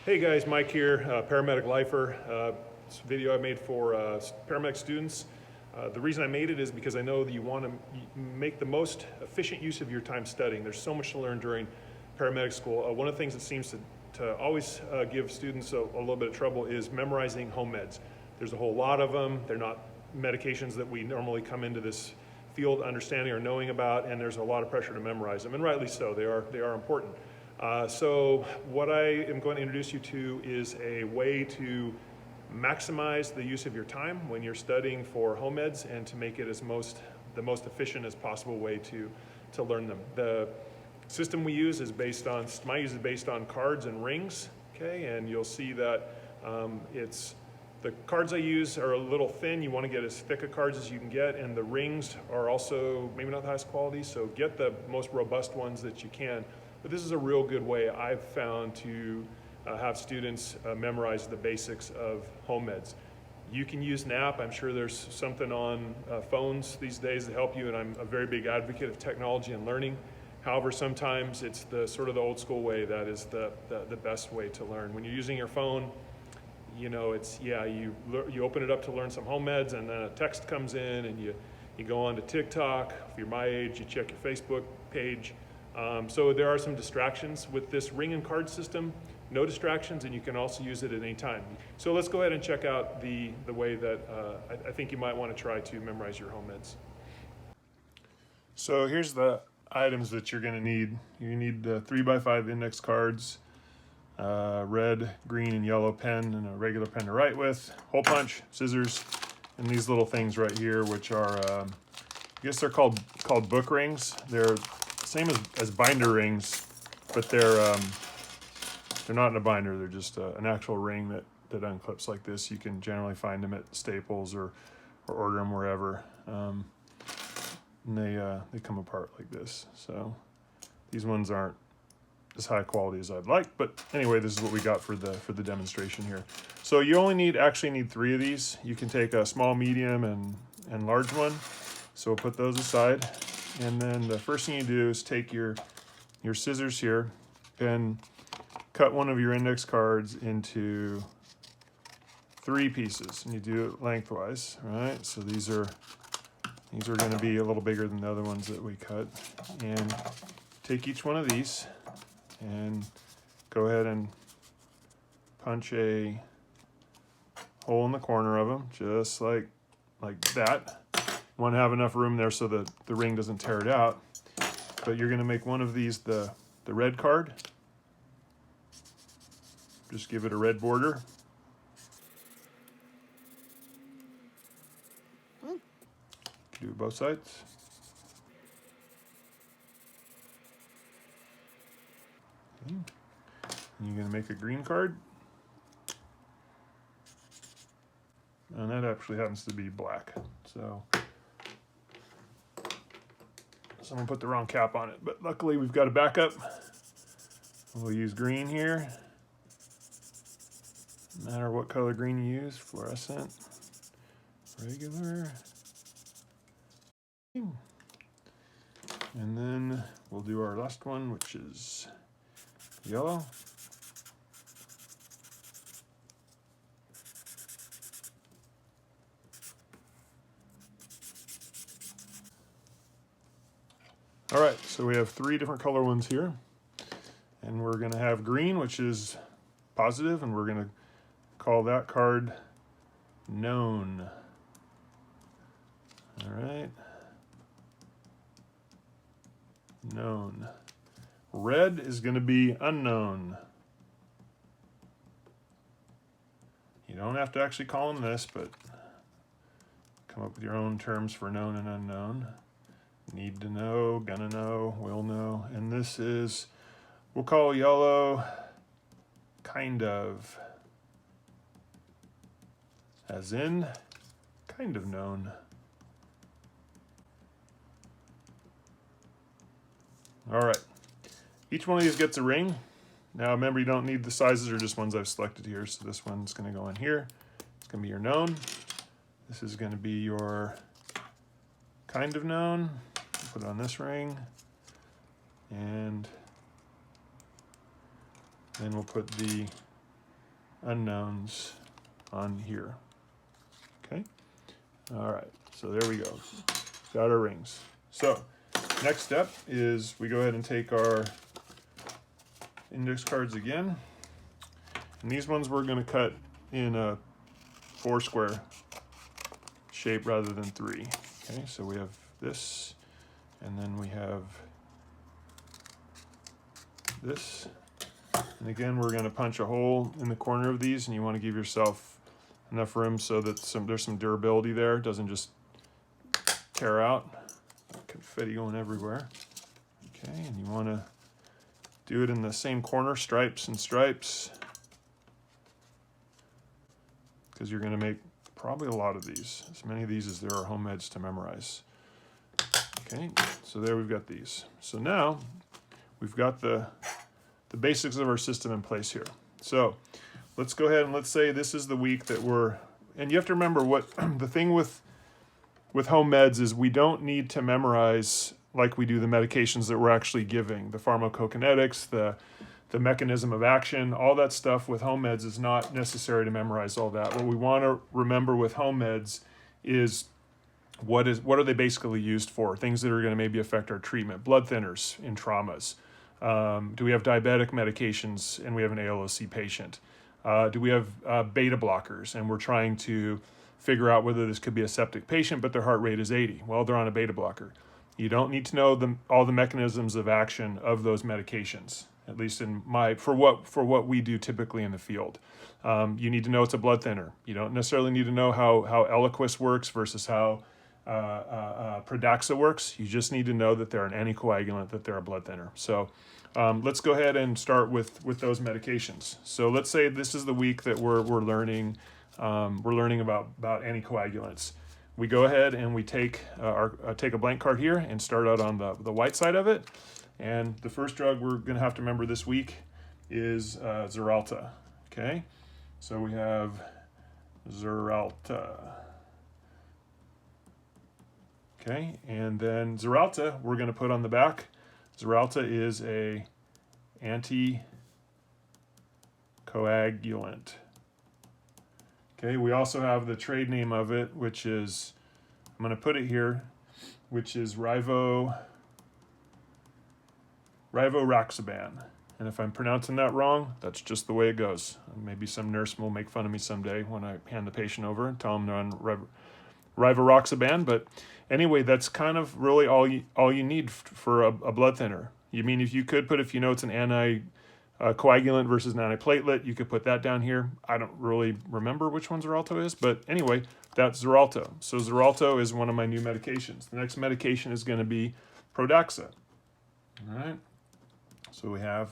Hey guys, Mike here, Paramedic Lifer. It's a video I made for paramedic students. The reason I made it is because I know that you want to make the most efficient use of your time studying. There's so much to learn during paramedic school. One of the things that seems to always give students a little bit of trouble is memorizing home meds. There's a whole lot of them. They're not medications that we normally come into this field understanding or knowing about, and there's a lot of pressure to memorize them, and rightly so. They are important. So what I am going to introduce you to is a way to maximize the use of your time when you're studying for home meds and to make it the most efficient as possible way to learn them. The system we use is based on cards and rings, okay? And you'll see that the cards I use are a little thin. You want to get as thick a cards as you can get, and the rings are also maybe not the highest quality, so get the most robust ones that you can. But this is a real good way I've found to have students memorize the basics of home meds. You can use an app. I'm sure there's something on phones these days that help you, and I'm a very big advocate of technology and learning. However, sometimes it's the sort of the old school way that is the best way to learn. When you're using your phone, you know, you open it up to learn some home meds, and then a text comes in, and you go on to TikTok. If you're my age, you check your Facebook page. So there are some distractions with this ring and card system. No distractions, and you can also use it at any time. So let's go ahead and check out the way that I think you might want to try to memorize your home meds. So here's the items that you're going to need. You need 3x5 index cards, red, green, and yellow pen, and a regular pen to write with, hole punch, scissors, and these little things right here, which are, I guess they're called book rings. They're same as binder rings, but they're not in a binder. They're just an actual ring that unclips like this. You can generally find them at Staples or order them wherever. And they come apart like this. So these ones aren't as high quality as I'd like, but anyway, this is what we got for the demonstration here. So you actually need 3 of these. You can take a small, medium, and large one. So we'll put those aside. And then the first thing you do is take your scissors here and cut one of your index cards into 3 pieces, and you do it lengthwise, right? So these are going to be a little bigger than the other ones that we cut. And take each one of these and go ahead and punch a hole in the corner of them, just like that. Want to have enough room there so that the ring doesn't tear it out. But you're going to make one of these the red card. Just give it a red border. Do both sides. Okay. And you're going to make a green card. And that actually happens to be black. So someone put the wrong cap on it, but luckily we've got a backup. We'll use green here. No matter what color green you use, fluorescent, regular. And then we'll do our last one, which is yellow. All right, so we have 3 different color ones here. And we're going to have green, which is positive, and we're going to call that card known. All right. Known. Red is going to be unknown. You don't have to actually call them this, but come up with your own terms for known and unknown. Need to know, gonna know, will know. And this is, we'll call yellow kind of, as in kind of known. All right, each one of these gets a ring. Now remember, you don't need the sizes, or just ones I've selected here. So this one's gonna go in here. It's gonna be your known. This is gonna be your kind of known. Put it on this ring, and then we'll put the unknowns on here. Okay. All right. So there we go. Got our rings. So next step is we go ahead and take our index cards again. And these ones we're going to cut in a 4 square shape rather than 3. Okay, so we have this, and then we have this. And again, we're going to punch a hole in the corner of these, and you want to give yourself enough room so that there's some durability there. It doesn't just tear out. Confetti going everywhere. Okay, and you want to do it in the same corner, stripes and stripes, because you're going to make probably a lot of these, as many of these as there are home meds to memorize. Okay, so there we've got these. So now we've got the basics of our system in place here. So let's go ahead and let's say this is the week that and you have to remember what the thing with home meds is we don't need to memorize like we do the medications that we're actually giving, the pharmacokinetics, the mechanism of action, all that stuff with home meds is not necessary to memorize all that. What we want to remember with home meds is what are they basically used for? Things that are going to maybe affect our treatment. Blood thinners in traumas. Do we have diabetic medications and we have an ALOC patient? Do we have beta blockers and we're trying to figure out whether this could be a septic patient, but their heart rate is 80? Well, they're on a beta blocker. You don't need to know all the mechanisms of action of those medications, at least for what we do typically in the field. You need to know it's a blood thinner. You don't necessarily need to know how Eliquis works versus how Pradaxa works. You just need to know that they're an anticoagulant, that they're a blood thinner. So let's go ahead and start with those medications. So let's say this is the week that we're learning about anticoagulants. We go ahead and we take a blank card here and start out on the white side of it. And the first drug we're going to have to remember this week is Xarelto. Okay, so we have Xarelto. Okay, and then Xarelto we're going to put on the back. Xarelto is a anticoagulant. Okay, we also have the trade name of it, which is, I'm going to put it here, which is Rivaroxaban. And if I'm pronouncing that wrong, that's just the way it goes. Maybe some nurse will make fun of me someday when I hand the patient over and tell them they're on Rivaroxaban. But anyway, that's kind of really all you need for a blood thinner. You mean if you know it's an anticoagulant versus an antiplatelet, you could put that down here. I don't really remember which one Xarelto is, but anyway, that's Xarelto. So Xarelto is one of my new medications. The next medication is going to be Pradaxa. All right. So we have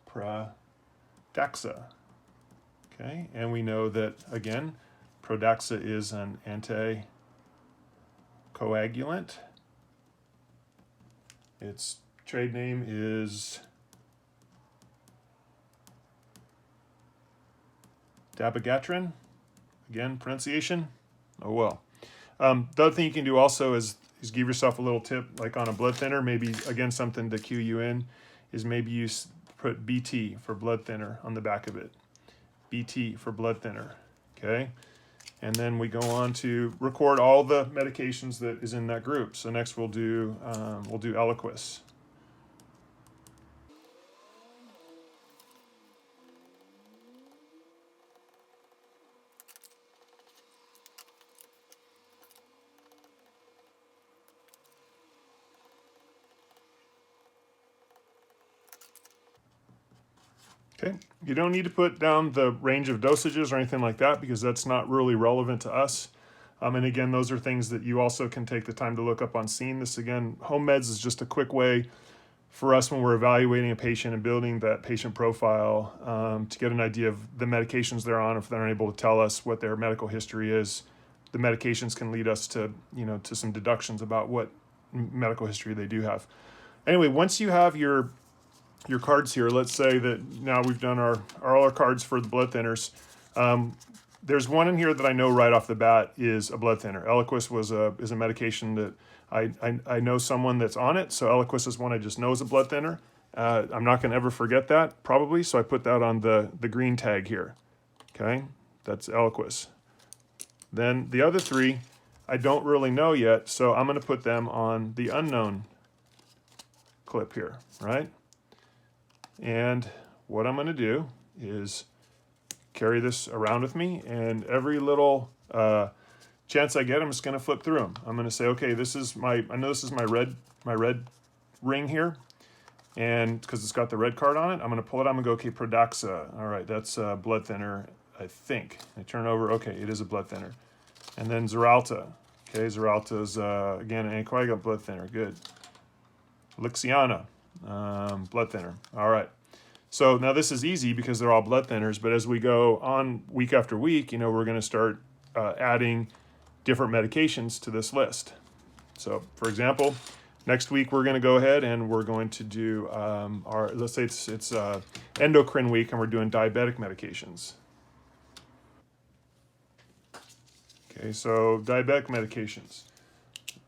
Pradaxa. Okay, and we know that again, Pradaxa is an anticoagulant. Its trade name is dabigatran. Again, pronunciation, oh well. The other thing you can do also is give yourself a little tip, like on a blood thinner, maybe, again, something to cue you in, is maybe you put BT for blood thinner on the back of it. BT for blood thinner, okay? And then we go on to record all the medications that is in that group. So next we'll do Eliquis. Okay, you don't need to put down the range of dosages or anything like that because that's not really relevant to us. And again, those are things that you also can take the time to look up on scene. This again, home meds is just a quick way for us when we're evaluating a patient and building that patient profile to get an idea of the medications they're on. If they're unable to tell us what their medical history is, the medications can lead us to some deductions about what medical history they do have. Anyway, once you have your cards here, let's say that now we've done all our cards for the blood thinners. There's one in here that I know right off the bat is a blood thinner. Eliquis is a medication that I know someone that's on it, so Eliquis is one I just know is a blood thinner. I'm not going to ever forget that, probably, so I put that on the green tag here. Okay, that's Eliquis. Then the other three, I don't really know yet, so I'm going to put them on the unknown clip here, right? And what I'm going to do is carry this around with me, and every little chance I get, I'm just going to flip through them. I'm going to say, okay, this is I know this is my red ring here, and because it's got the red card on it, I'm going to pull it out and go, okay, Pradaxa. All right, that's a blood thinner, I think. I turn it over, okay, it is a blood thinner. And then Xarelto. Okay, Xarelto is, again, an anticoagulant blood thinner, good. Lixiana, blood thinner, all right. So now this is easy because they're all blood thinners, but as we go on week after week, you know, we're going to start adding different medications to this list. So for example, next week we're going to go ahead and we're going to do let's say it's endocrine week, and we're doing diabetic medications. Okay, so diabetic medications.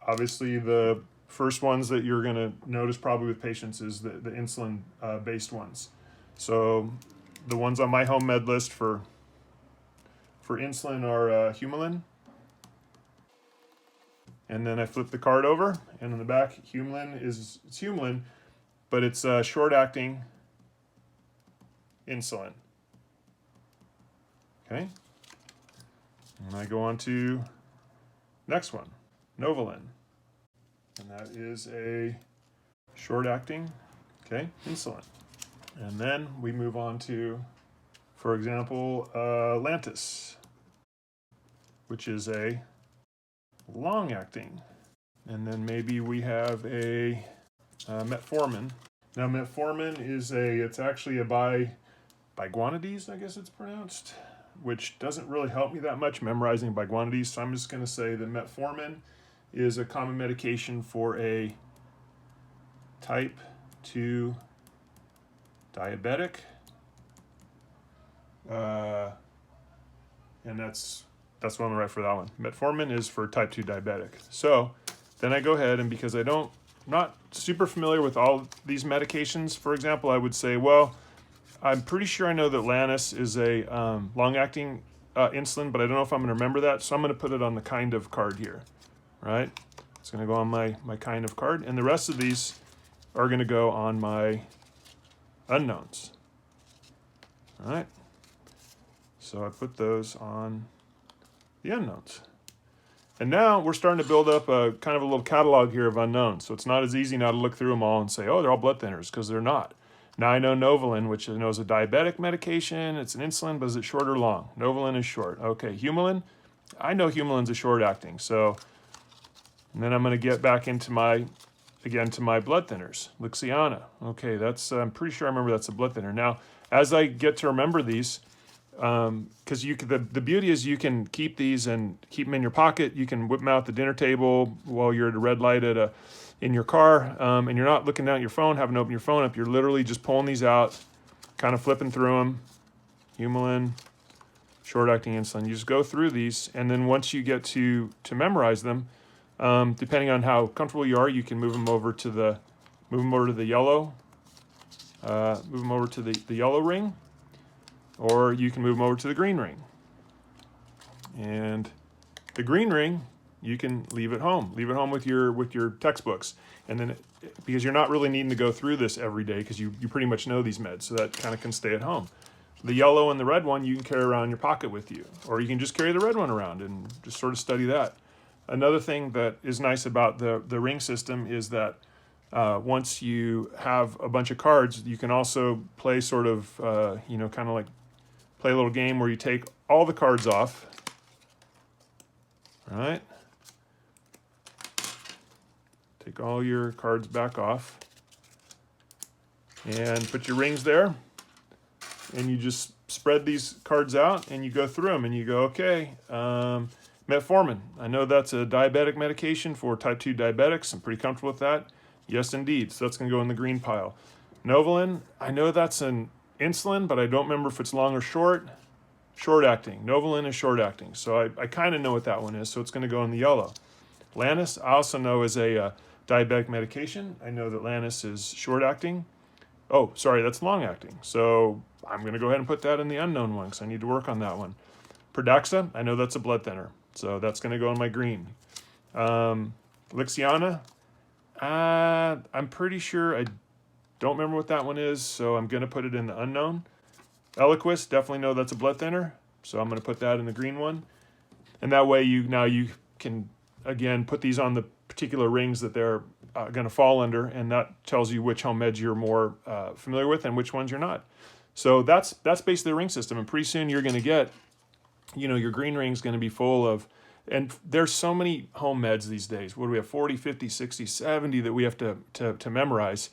Obviously the first ones that you're going to notice probably with patients is the insulin based ones. So the ones on my home med list for insulin are Humulin. And then I flip the card over, and in the back, Humulin it's Humulin, but it's short-acting insulin. Okay. And I go on to next one, Novolin. And that is a short-acting, okay, insulin. And then we move on to, for example, Lantus, which is a long-acting. And then maybe we have a Metformin. Now Metformin is it's actually a biguanidase, I guess it's pronounced, which doesn't really help me that much memorizing biguanidase. So I'm just going to say that Metformin is a common medication for a type 2 diabetic, and that's what I'm gonna write for that one. Metformin is for type 2 diabetic. So then I go ahead, and because I'm not super familiar with all these medications, for example, I would say, well, I'm pretty sure I know that Lantus is a long-acting insulin, but I don't know if I'm gonna remember that, so I'm gonna put it on the kind of card here, right? It's gonna go on my kind of card, and the rest of these are gonna go on my unknowns. All right, so I put those on the unknowns. And now we're starting to build up a kind of a little catalog here of unknowns. So it's not as easy now to look through them all and say, oh, they're all blood thinners, because they're not. Now I know Novolin, which I know is a diabetic medication. It's an insulin, but is it short or long? Novolin is short. Okay, Humulin, I know Humulin's a short acting. So, and then I'm going to get back into to my blood thinners. Lixiana, okay, I'm pretty sure I remember that's a blood thinner. Now, as I get to remember these, because the beauty is you can keep these and keep them in your pocket. You can whip them out at the dinner table while you're at a red light in your car, and you're not looking down at your phone, having to open your phone up. You're literally just pulling these out, kind of flipping through them. Humulin, short-acting insulin. You just go through these, and then once you get to memorize them, depending on how comfortable you are, you can move them over to the yellow, the yellow ring, or you can move them over to the green ring. And the green ring, you can leave at home. Leave it home with your textbooks, and then because you're not really needing to go through this every day because you pretty much know these meds, so that kind of can stay at home. The yellow and the red one you can carry around in your pocket with you, or you can just carry the red one around and just sort of study that. Another thing that is nice about the ring system is that once you have a bunch of cards, you can also play sort of, kind of like play a little game where you take all the cards off, all right? Take all your cards back off and put your rings there, and you just spread these cards out and you go through them and you go, okay, Metformin, I know that's a diabetic medication for type 2 diabetics. I'm pretty comfortable with that. Yes, indeed. So that's going to go in the green pile. Novolin, I know that's an insulin, but I don't remember if it's long or short. Short-acting. Novolin is short-acting. So I kind of know what that one is, so it's going to go in the yellow. Lantus, I also know is a diabetic medication. I know that Lantus is short-acting. Oh, sorry, that's long acting. So I'm going to go ahead and put that in the unknown one because I need to work on that one. Pradaxa, I know that's a blood thinner. So that's going to go in my green. Lixiana, I'm pretty sure I don't remember what that one is. So I'm going to put it in the unknown. Eliquis, definitely know that's a blood thinner. So I'm going to put that in the green one. And that way you can, again, put these on the particular rings that they're going to fall under, and that tells you which home meds you're more familiar with and which ones you're not. So that's basically the ring system, and pretty soon you're going to get, your green ring's going to be full of, and there's so many home meds these days. What do we have, 40, 50, 60, 70 that we have to memorize.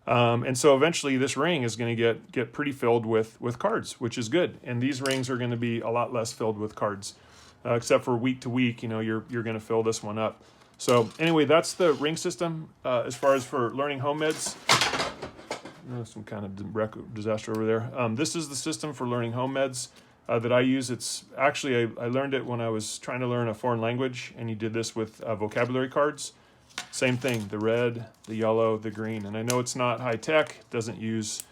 And so eventually this ring is going to get pretty filled with cards, which is good. And these rings are going to be a lot less filled with cards, except for week to week, you're going to fill this one up. So anyway, that's the ring system as far as for learning home meds. Some kind of disaster over there. This is the system for learning home meds that I use. It's actually, I learned it when I was trying to learn a foreign language, and you did this with vocabulary cards. Same thing, the red, the yellow, the green. And I know it's not high tech, it doesn't use,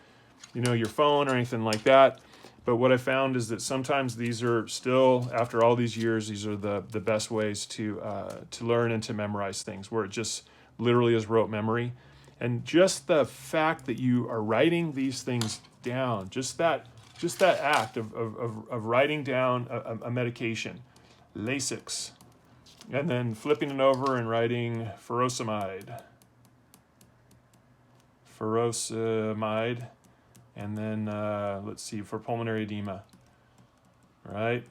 your phone or anything like that. But what I found is that sometimes these are still, after all these years, these are the best ways to learn and to memorize things, where it just literally is rote memory. And just the fact that you are writing these things down, just that act of writing down a medication, Lasix, and then flipping it over and writing furosemide, and then let's see, for pulmonary edema, right?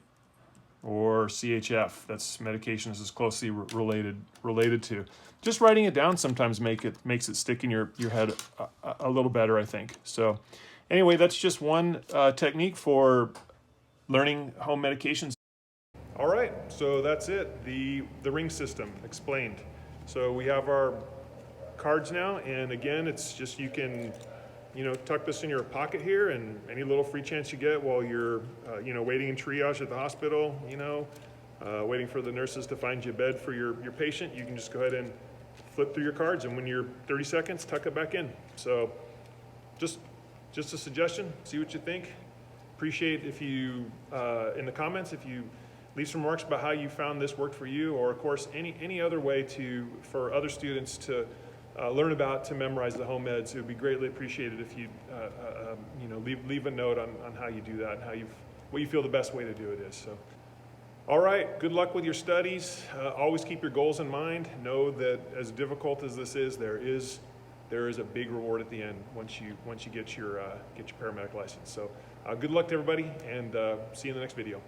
Or CHF, that's medications is closely related to. Just writing it down sometimes makes it stick in your head a little better, I think. So anyway, that's just one technique for learning home medications. All right, so that's it, the ring system explained. So we have our cards now, and again, it's just, you can tuck this in your pocket here, and any little free chance you get while you're waiting in triage at the hospital, waiting for the nurses to find you a bed for your patient, you can just go ahead and flip through your cards, and when you're 30 seconds, tuck it back in. So just a suggestion, see what you think. Appreciate if you, in the comments, if you leave some remarks about how you found this worked for you, or of course any other way for other students to learn about, to memorize the home meds. It would be greatly appreciated if you leave a note on how you do that and what you feel the best way to do it is. So, all right, good luck with your studies. Always keep your goals in mind. Know that as difficult as this is, there is a big reward at the end once you get your paramedic license. So, good luck to everybody, and see you in the next video.